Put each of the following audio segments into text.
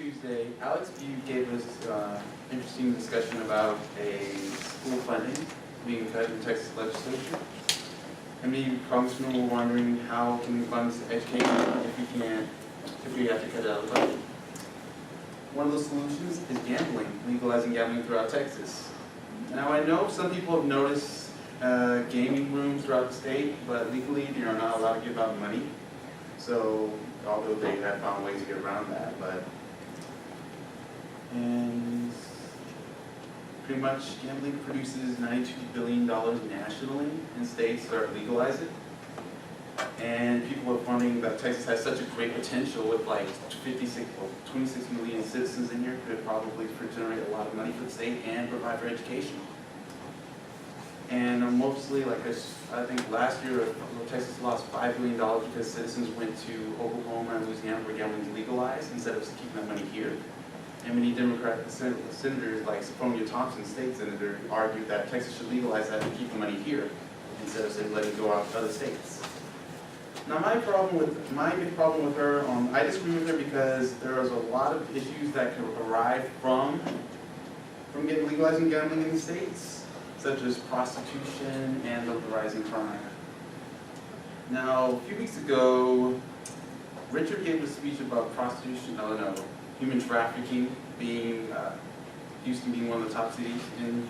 Tuesday, Alex View gave us interesting discussion about a school funding being cut in the Texas legislature. And me, Congressman, were wondering how can we fund education if we have to cut it out of the budget. One of the solutions is gambling, legalizing gambling throughout Texas. Now I know some people have noticed gaming rooms throughout the state, but legally they are not allowed to give out money. So, although they have found ways to get around that, and pretty much gambling produces $92 billion nationally in states that legalize it. And people are finding that Texas has such a great potential with like 26 million citizens in here, could probably generate a lot of money for the state and provide for education. And mostly, like I think last year, Texas lost $5 billion because citizens went to Oklahoma and Louisiana where gambling is legalized instead of keeping that money here. And many Democratic senators, like Sophronia Thompson, state senator, argued that Texas should legalize that and keep the money here instead of saying letting it go out to other states. Now my big problem with her, I disagree with her because there is a lot of issues that can arise from legalizing gambling in the states, such as prostitution and the rising crime. Now, a few weeks ago, Richard gave a speech about prostitution, human trafficking being, Houston being one of the top cities in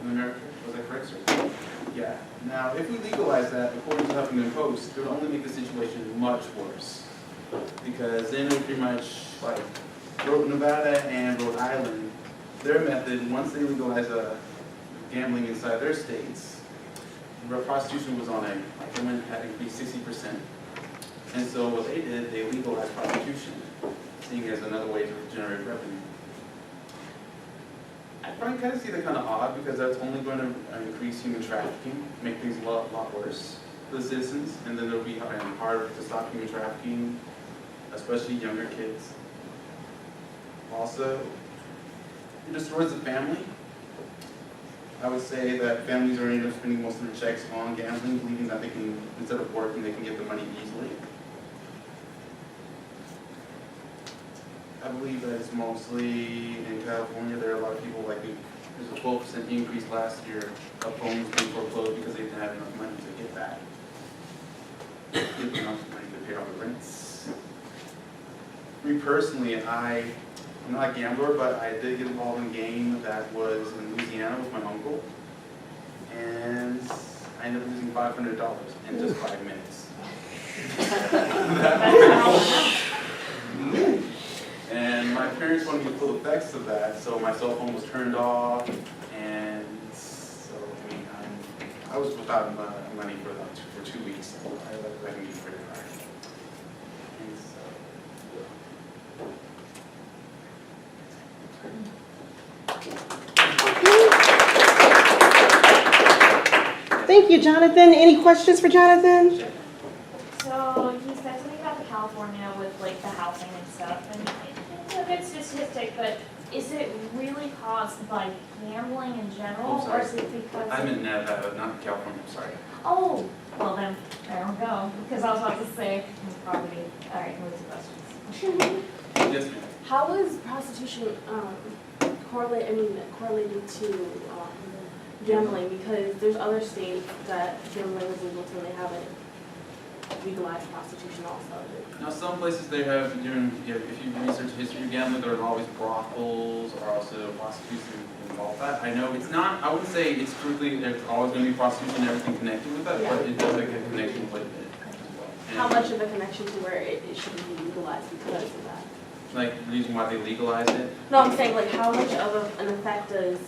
America. Was that correct, sir? Yeah. Now, if we legalize that, according to Huffington Post, it would only make the situation much worse. Because then it would pretty much, like, Nevada and Rhode Island, their method, once they legalize gambling inside their states, prostitution was on it had increased 60%. And so what they did, they legalized prostitution, seeing as another way to generate revenue. I kind of see that kind of odd because that's only going to increase human trafficking, make things a lot worse for the citizens, and then it'll be harder to stop human trafficking, especially younger kids. Also, it destroys the family. I would say that families are ending up spending most of their checks on gambling, believing that they can, instead of working, they can get the money easily. I believe that it's mostly in California. There are a lot of people, there's a 12% increase last year of homes being foreclosed because they didn't have enough money to get that. Get enough money to pay off the rents. Me personally, I'm not a gambler, but I did get involved in a game that was in Louisiana with my uncle. And I ended up losing $500 in just 5 minutes. And my parents wanted me to full effects of that, so my cell phone was turned off, and so I was without money for 2 weeks. So I let me for it. And so. Thank you, Jonathan. Any questions for Jonathan? Sure. So he said something about the California with like the housing and stuff, and it's a good statistic, but is it really caused by gambling in general, or is it because I'm in Nevada, not California, I'm sorry. Oh, well then, there we go, because I was about to say, property, all right, what's the questions? Yes, ma'am. How is prostitution correlated to gambling? Because there's other states that gambling is legal to, and they haven't legalized prostitution also. Now, some places they have, if you research history of gambling, there are always brothels or also prostitution involved. That I know it's not. I wouldn't say it's strictly. There's always going to be prostitution and everything connected with that, but it does make a connection with it as well. And how much of a connection to where it should be legalized because of that? Like the reason why they legalized it. No, I'm saying like how much of an effect does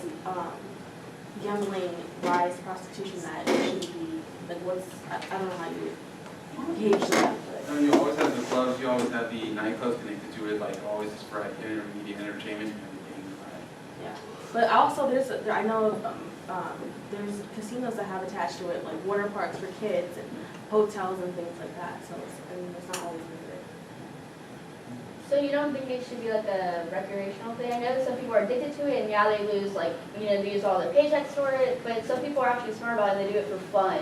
gambling rise prostitution that it shouldn't be? Like what's I don't know how you gauge that. I mean, you always have the clubs, you always have the nightclubs connected to it, like always just for intermediate entertainment and everything. Yeah, but also I know there's casinos that have attached to it, like water parks for kids and hotels and things like that. So it's not always limited. So you don't think it should be like a recreational thing? I know some people are addicted to it, and yeah, they lose they use all their paychecks for it. But some people are actually smart about it; they do it for fun,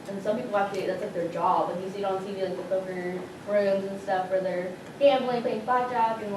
And some people actually, that's like their job. Like you see it on TV, like the poker rooms and stuff, where they're gambling, playing blackjack, and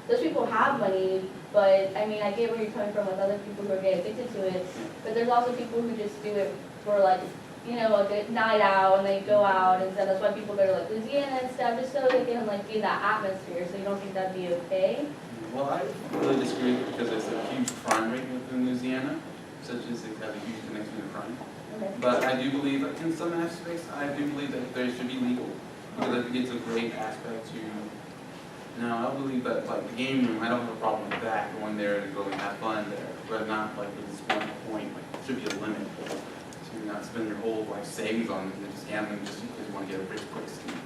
those people have money, but, I mean, I get where you're coming from with other people who are getting addicted to it, but there's also people who just do it for like, you know, a good night out, and they go out and stuff. That's why people go to like Louisiana and stuff, just so they can like be in that atmosphere. So you don't think that'd be okay? Well, I really disagree because there's a huge crime rate within Louisiana, such as they have a huge connection to crime. Okay. But I do believe, like, in some aspects, I do believe that they should be legal, because I think it's a great aspect to, now, I believe that, like, the game room, I don't have a problem with that, going there to go and have fun there, but not, like, at this one point, like, there should be a limit to not spend your whole life savings on just gambling just because you want to get a rich quick scheme.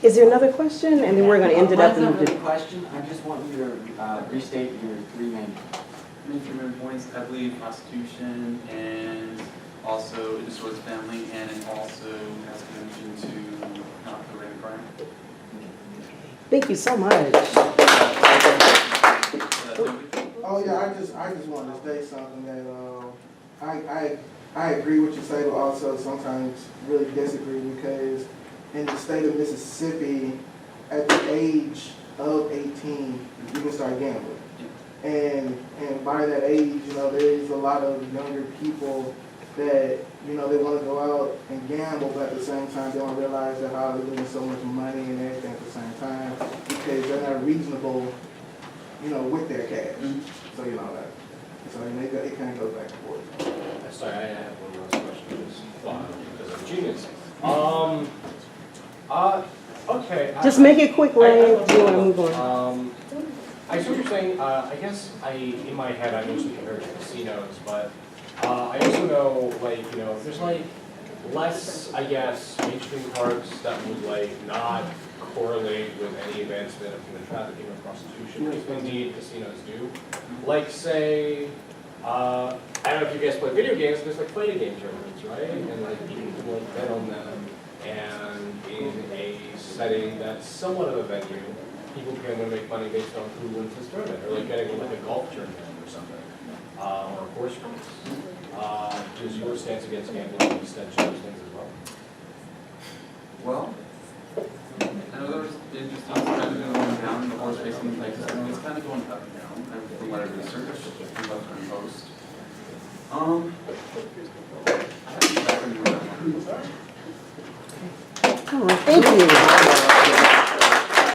Is there another question? And then we're gonna end it up Mine's not in. really a question, I just want you to restate your three main Main points, I believe prostitution and also it destroys the family and it also has connection to not preventing crime. Thank you so much. Oh yeah, I just wanted to say something that I agree with you say, but also sometimes really disagree because in the state of Mississippi, at the age of 18, you can start gambling. And by that age, you know, there is a lot of younger people that, you know, they want to go out and gamble, but at the same time, they don't realize that how they're losing so much money and everything at the same time because they're not reasonable, you know, with their cash. So, you know, that. So, you know, it kind of goes back and forth. Sorry, I have one last question, because I'm genius. Okay. Just make it quick, Ray. Do you wanna move on? I see what you're saying. I guess in my head, I mostly compare it to casinos, but I also know, like, you know, there's like less, I guess, mainstream parks that would like not correlate with any advancement of human trafficking or prostitution, if indeed casinos do. Like, say, I don't know if you guys play video games, there's like fighting game tournaments, right? And like people can like bet on them, and in a setting that's somewhat of a venue, people can make money based on who wins this tournament, or like getting like a golf tournament or something, or a horse race. Is your stance against gambling an extension of those things as well? Well, I know there was interesting, it's kind of going down, the horse racing, like, it's kind of going up and down, from what I researched, from what I post. I have to go back and read that one. All right, thank you.